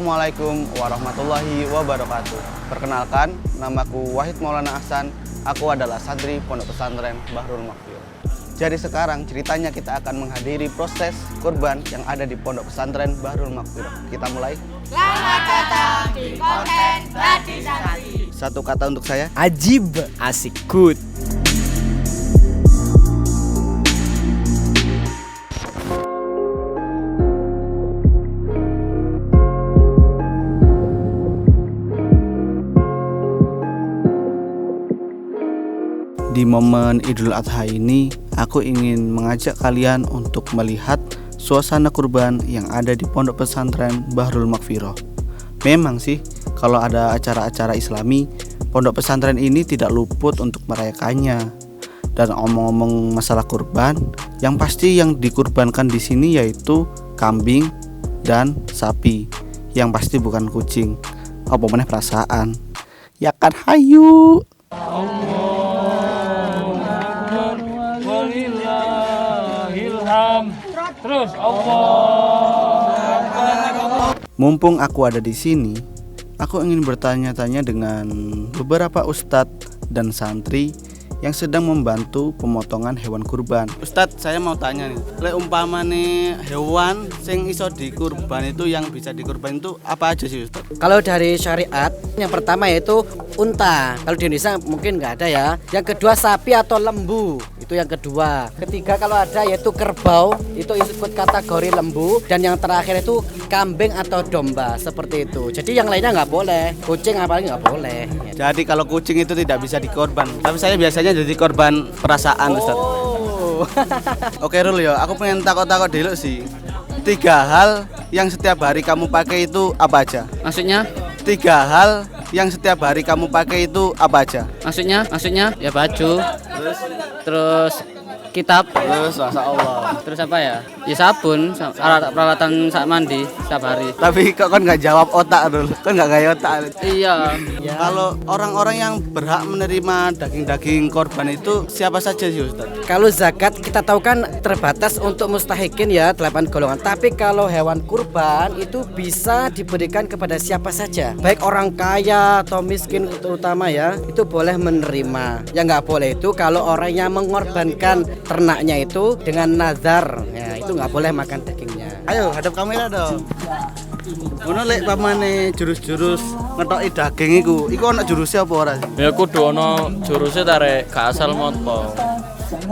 Assalamualaikum warahmatullahi wabarakatuh. Perkenalkan, namaku Wahid Maulana Ahsan. Aku adalah santri Pondok Pesantren Bahrul Makfirah. Jadi sekarang ceritanya kita akan menghadiri proses kurban yang ada di Pondok Pesantren Bahrul Makfirah. Kita mulai. Selamat datang di konten Tradisasi. Satu kata untuk saya. Ajib, asik, good. Di momen Idul Adha ini, aku ingin mengajak kalian untuk melihat suasana kurban yang ada di Pondok Pesantren Bahrul Makfirah. Memang sih, kalau ada acara-acara Islami, Pondok Pesantren ini tidak luput untuk merayakannya. Dan omong-omong masalah kurban, yang pasti yang dikurbankan di sini yaitu kambing dan sapi. Yang pasti bukan kucing. Apa meneh perasaan? Ya kan, hayu. Terus Allah. Mumpung aku ada di sini, aku ingin bertanya-tanya dengan beberapa ustadz dan santri yang sedang membantu pemotongan hewan kurban. Ustadz, saya mau tanya nih, lek umpama nih hewan sing iso dikurban itu, yang bisa dikurban itu apa aja sih Ustadz? Kalau dari syariat, yang pertama yaitu unta. Kalau di Indonesia mungkin nggak ada ya. Yang kedua sapi atau lembu, itu yang kedua. Ketiga kalau ada yaitu kerbau, itu ikut kategori lembu. Dan yang terakhir itu kambing atau domba, seperti itu. Jadi yang lainnya nggak boleh. Kucing apalagi nggak boleh. Jadi kalau kucing itu tidak bisa dikorban. Tapi saya biasanya jadi korban perasaan Ustadz. Oh. Oke Rul ya, aku pengen takut-takut dulu sih. 3 hal yang setiap hari kamu pakai itu apa aja? Maksudnya? 3 hal yang setiap hari kamu pakai itu apa aja? Maksudnya ya baju. Terus kitab. Terus Masya Allah. Terus apa ya? Ya sabun, alat peralatan saat mandi setiap hari. Tapi kok kan nggak jawab otak dulu, kan nggak gaya otak. Iya. Kalau orang-orang yang berhak menerima daging-daging korban itu siapa saja sih Ustaz? Kalau zakat kita tahu kan terbatas untuk mustahikin ya 8 golongan. Tapi kalau hewan kurban itu bisa diberikan kepada siapa saja. Baik orang kaya atau miskin terutama ya, itu boleh menerima. Yang nggak boleh itu kalau orang yang mengorbankan ternaknya itu dengan nazar, ya itu nggak boleh makan dagingnya. Ayo hadap kamera dong. Ngono lek pamane jurus-jurus ngetoki daging iku ana jurusnya apa ora? Ya kudu ana juruse tarik gak asal motong.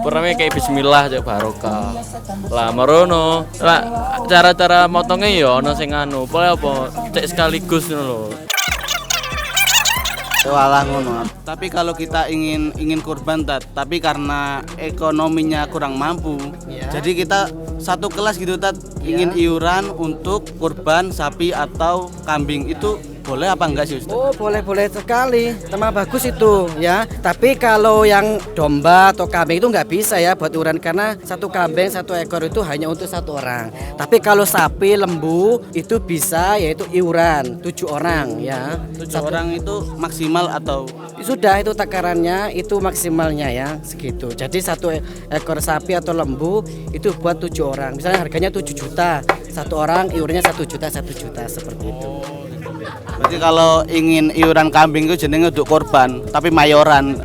Pertama kayak bismillah cek barokah. Lah merono, lah cara-cara motongnya ya ana sing anu, pokoke apa cek sekaligus ngono lho. Walah ngono. Tapi kalau kita ingin kurban tapi karena ekonominya kurang mampu, jadi kita satu kelas gitu ingin iuran untuk kurban sapi atau kambing, itu boleh apa enggak sih Ustaz? Oh boleh sekali, tambah bagus itu ya. Tapi kalau yang domba atau kambing itu nggak bisa ya buat iuran, karena satu kambing 1 ekor itu hanya untuk 1 orang. Tapi kalau sapi lembu itu bisa, yaitu iuran 7 orang ya. 7 orang itu maksimal atau? Sudah itu takarannya itu maksimalnya ya segitu. Jadi 1 ekor sapi atau lembu itu buat 7 orang. Misalnya harganya 7 juta, 1 orang iurannya 1 juta seperti itu. Berarti kalau ingin iuran kambing itu jenenge untuk korban, tapi mayoran.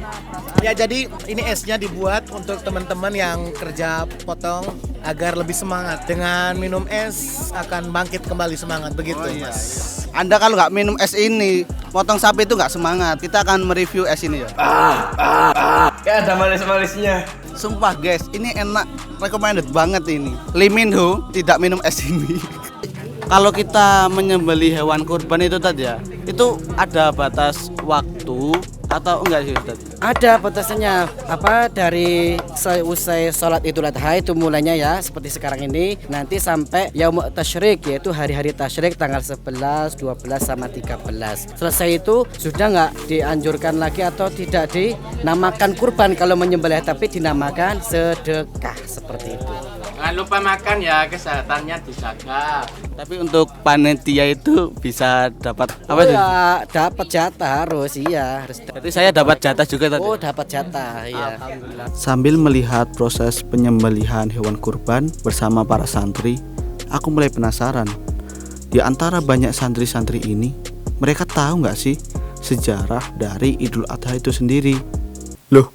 Ya jadi ini esnya dibuat untuk teman-teman yang kerja potong agar lebih semangat. Dengan minum es akan bangkit kembali semangat, begitu Mas. Anda kalau nggak minum es ini, potong sapi itu nggak semangat. Kita akan mereview es ini ya. Kayak ada manis-manisnya. Sumpah guys, ini enak, recommended banget ini. Lee Min Ho tidak minum es ini. Kalau kita menyembelih hewan kurban itu tadi ya, itu ada batas waktu atau enggak sih Ustaz? Ada batasannya, dari usai sholat Idul Adha itu mulainya ya seperti sekarang ini, nanti sampai Yaum Tasyrik, yaitu hari-hari tasyrik tanggal 11, 12 sama 13. Selesai itu sudah nggak dianjurkan lagi atau tidak dinamakan kurban kalau menyembelih, tapi dinamakan sedekah seperti itu. Jangan lupa makan ya, kesehatannya dijaga. Tapi untuk panitia itu bisa dapat apa sih? Ya, dapat jatah harus. Jadi saya dapat jatah juga tadi. Oh, dapat jatah, iya. Sambil melihat proses penyembelihan hewan kurban bersama para santri, aku mulai penasaran. Di antara banyak santri-santri ini, mereka tahu nggak sih sejarah dari Idul Adha itu sendiri? Loh,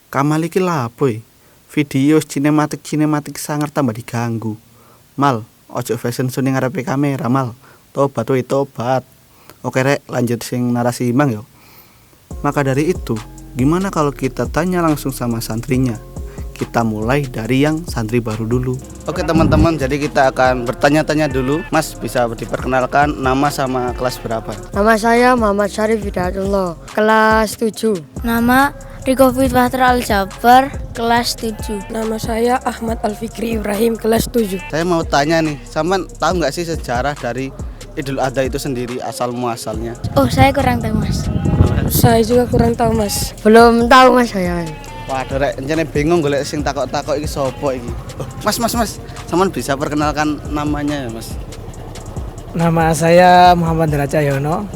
kamal iki lapo? Video sinematik sangar tambah diganggu. Mal, ojo fashion show ning ngarepe kamera, Mal. Tobat we tobat. Oke rek, lanjut sing narasi Bang yo. Maka dari itu, gimana kalau kita tanya langsung sama santrinya? Kita mulai dari yang santri baru dulu. Oke teman-teman, jadi kita akan bertanya-tanya dulu. Mas, bisa diperkenalkan nama sama kelas berapa? Nama saya Muhammad Syarif Hidayatullah, kelas 7. Nama Riko Fitra Al-Jabar, kelas 7. Nama saya Ahmad Al-Fikri Ibrahim, kelas 7. Saya mau tanya nih, sampean tahu nggak sih sejarah dari Idul Adha itu sendiri, asal muasalnya? Oh, saya kurang tahu, Mas. Saya juga kurang tahu, Mas. Belum tahu, Mas, saya. Waduh rek, encene bingung golek sing takok-takok iki sapa iki. Oh, Mas, sampean bisa perkenalkan namanya ya, Mas? Nama saya Muhammad Deraja Yono.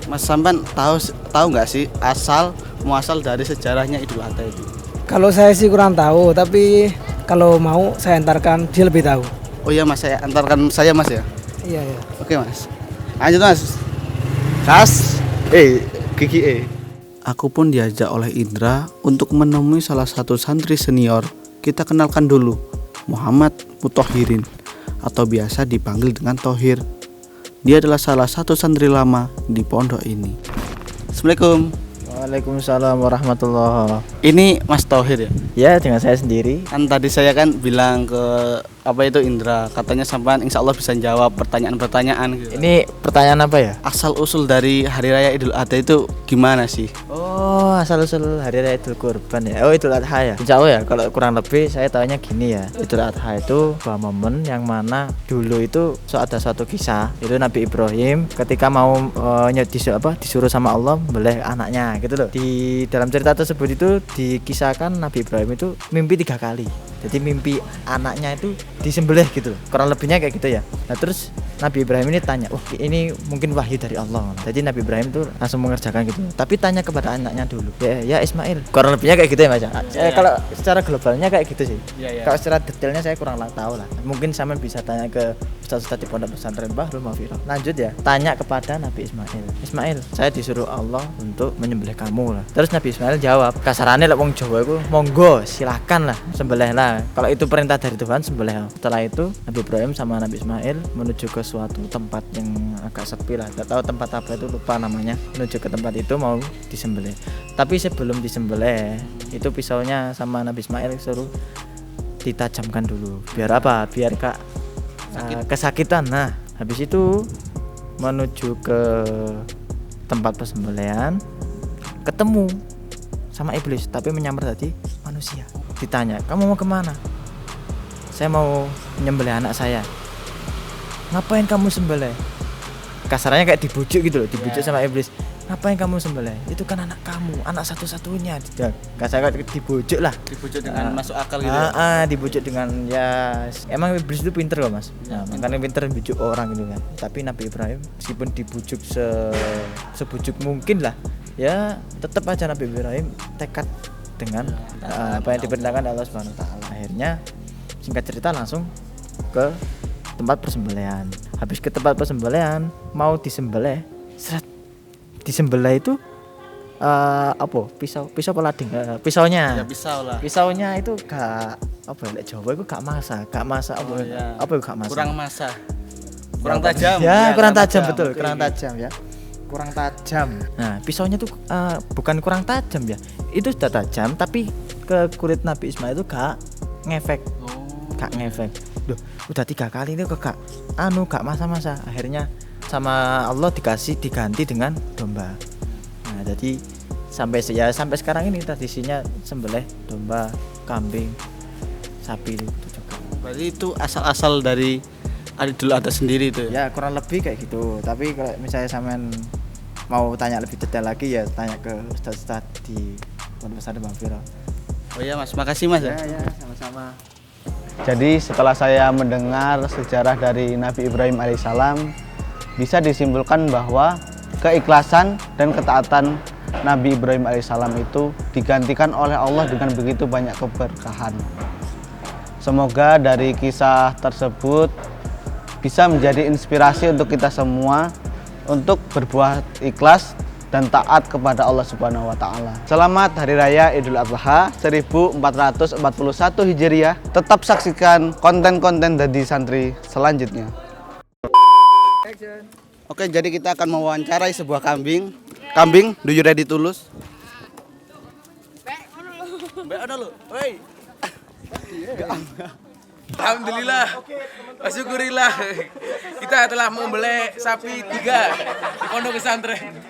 Mas, sampean tahu nggak sih asal muasal dari sejarahnya Idul Adha itu? Kalau saya sih kurang tahu, tapi kalau mau saya antarkan dia lebih tahu. Oh iya Mas, saya antarkan saya Mas ya. Iya, iya. Oke Mas. Lanjut Mas. Gigi. Aku pun diajak oleh Indra untuk menemui salah satu santri senior. Kita kenalkan dulu, Muhammad Muthohirin atau biasa dipanggil dengan Thohir. Dia adalah salah satu santri lama di pondok ini. Assalamualaikum. Waalaikumsalam warahmatullahi. Ini Mas Thohir ya? Ya, dengan saya sendiri. Kan tadi saya kan bilang ke Indra, katanya sampean insya Allah bisa jawab pertanyaan-pertanyaan gitu. Ini pertanyaan apa ya? Asal usul dari Hari Raya Idul Adha itu gimana sih? Oh, asal usul Hari Raya Idul Kurban ya. Oh, Idul Adha ya. Insya Allah ya, kalau kurang lebih saya tahunya gini ya. Idul Adha itu sebuah momen yang mana dulu itu ada suatu kisah. Itu Nabi Ibrahim ketika mau disuruh sama Allah membelih anaknya gitu loh. Di dalam cerita tersebut itu dikisahkan Nabi Ibrahim itu mimpi 3 kali. Jadi mimpi anaknya itu disembelih gitu loh. Kurang lebihnya kayak gitu ya. Nah terus Nabi Ibrahim ini tanya, ini mungkin wahyu dari Allah. Jadi Nabi Ibrahim itu langsung mengerjakan gitu. Tapi tanya kepada anaknya dulu. Ya Ismail. Kurang lebihnya kayak gitu ya Mas. Kalau secara globalnya kayak gitu sih. Kalau secara detailnya saya kurang tahu lah. Mungkin sama bisa tanya ke ustaz-ustaz di pondok pesantren Bahrul Mafiro. Lanjut ya. Tanya kepada Nabi Ismail. Ismail, saya disuruh Allah untuk menyembelih kamu lah. Terus Nabi Ismail jawab, kasarannya lah wong Jawa itu, monggo silakan lah sembelih lah. Kalau itu perintah dari Tuhan sembelih. Setelah itu Nabi Ibrahim sama Nabi Ismail menuju ke suatu tempat yang agak sepi lah. Tidak tahu tempat apa itu, lupa namanya. Menuju ke tempat itu mau disembelih. Tapi sebelum disembelih itu pisaunya sama Nabi Ismail suruh ditajamkan dulu. Biar apa? Biar kesakitan. Nah, habis itu menuju ke tempat persembelihan, ketemu sama iblis tapi menyamar tadi manusia. Ditanya, kamu mau kemana? Saya mau menyembelih anak saya. Ngapain kamu sembelih? Kasarnya kayak dibujuk gitu loh, dibujuk sama iblis. Ngapain kamu sembelih? Itu kan anak kamu, anak satu-satunya. Kasarnya kayak dibujuk lah. Dibujuk dengan masuk akal gitu. Dibujuk dengan emang iblis itu pinter loh Mas. Nah, makanya pinter bujuk orang gitu kan. Tapi Nabi Ibrahim meskipun dibujuk sebujuk mungkin lah, ya tetap aja Nabi Ibrahim tekad dengan apa yang diperintahkan Allah Subhanahu wa taala. Akhirnya singkat cerita langsung ke tempat persembelihan. Habis ke tempat persembelihan mau disembelih, disembelih itu pisau pelading, pisaunya. Ya, pisau lah. Pisaunya itu gak lek Jawa itu gak masa gak masa. Kurang masa. Kurang tajam. Ya, kurang tajam betul, kurang tajam ya. Kurang tajam. Nah, pisaunya tuh bukan kurang tajam ya. Itu sudah tajam tapi ke kulit Nabi Ismail itu gak ngefek. Gak ngefek. Duh, udah 3 kali itu gak masa-masa. Akhirnya sama Allah diganti dengan domba. Nah, jadi sampai sekarang ini tradisinya sembelih domba, kambing, sapi itu juga. Berarti itu asal-asal dari Idul Adha sendiri itu ya? Ya, kurang lebih kayak gitu. Tapi kalau misalnya sampean mau tanya lebih detail lagi ya tanya ke ustaz-ustaz di Pondok Pesantren Mafiro. Oh iya Mas, makasih Mas ya. Ya, sama-sama. Jadi setelah saya mendengar sejarah dari Nabi Ibrahim alaihissalam, bisa disimpulkan bahwa keikhlasan dan ketaatan Nabi Ibrahim alaihissalam itu digantikan oleh Allah dengan begitu banyak keberkahan. Semoga dari kisah tersebut bisa menjadi inspirasi untuk kita semua untuk berbuat ikhlas dan taat kepada Allah Subhanahu wa taala. Selamat Hari Raya Idul Adha 1441 Hijriah. Tetap saksikan konten-konten dari santri selanjutnya. Oke, jadi kita akan mewawancarai sebuah kambing. Kambing, do you ready to lose? Alhamdulillah, syukurillah kita telah membeli sapi 3 di pondok pesantren.